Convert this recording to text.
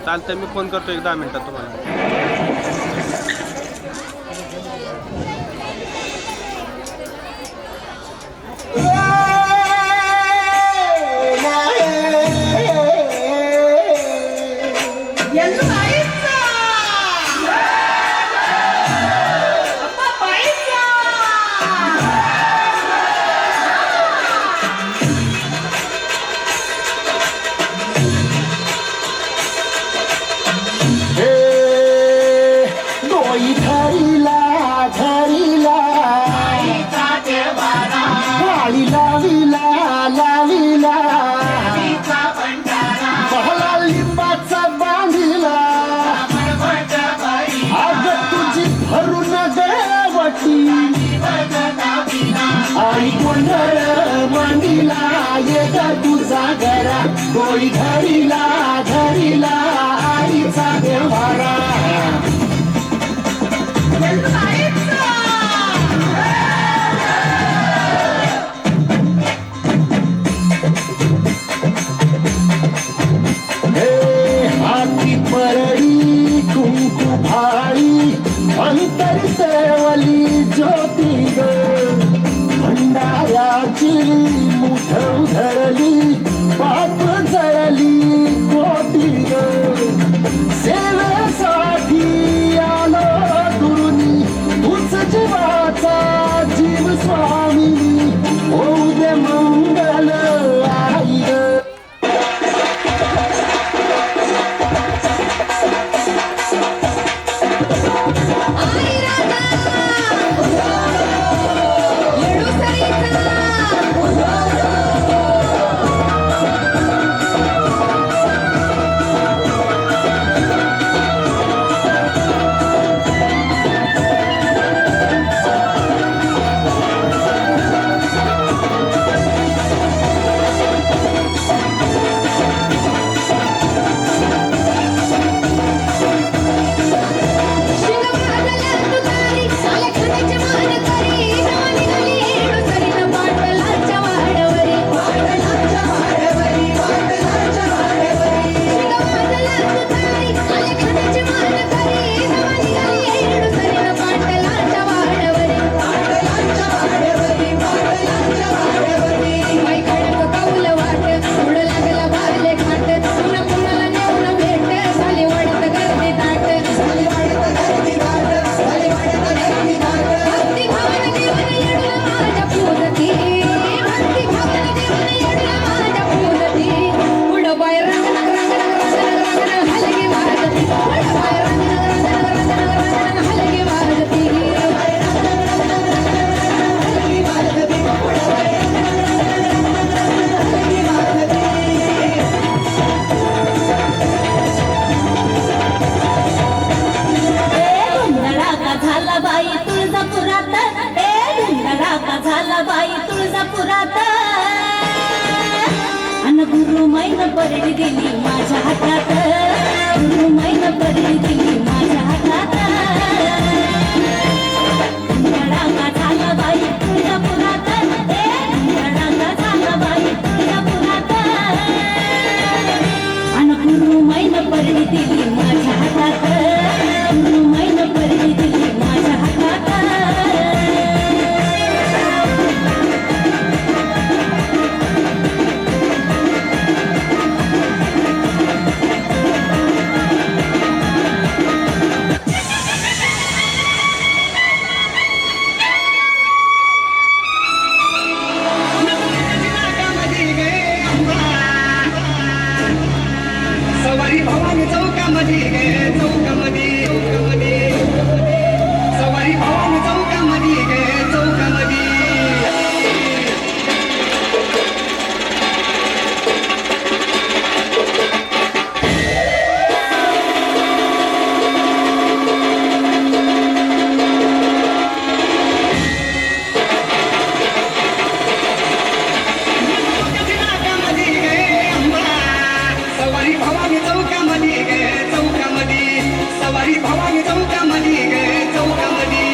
चालतंय, मी फोन करतो एक 10 मिनिटात तुम्हाला. आई कोंढर मांडीला येत तुझा घरा डोळी धरीला धरीला आईचा देवारा. हाती परळी कुंकू भाळी अंतर सेवली ज्योती ग भंडाऱ्याची मुठ धरली पाप जळली कोटी ग सेवेसाठी आलो दुरुनी तुझ जीवाचा जीव स्वामी होऊ दे मंगल आई ग. गुरु मैन परडी दिली माझ्या हातात गुरु मैन परडी दिली माझ्या हातात धडाका झाला बाई तुझ्या पुरात धडाका झाला बाई तुझ्या पुरात अन गुरु मैन परडी दिली माझ्या हातात गुरु मैन परडी दिली माझ्या हातात. सवारी भवानी चौकामध्ये गे चौकामध्ये सवारी भवानी चौकामध्ये गे चौकामध्ये सवारी भवानी चौकामध्ये गे चौकामध्ये सवारी भवानी चौकामध्ये गे चौकामध्ये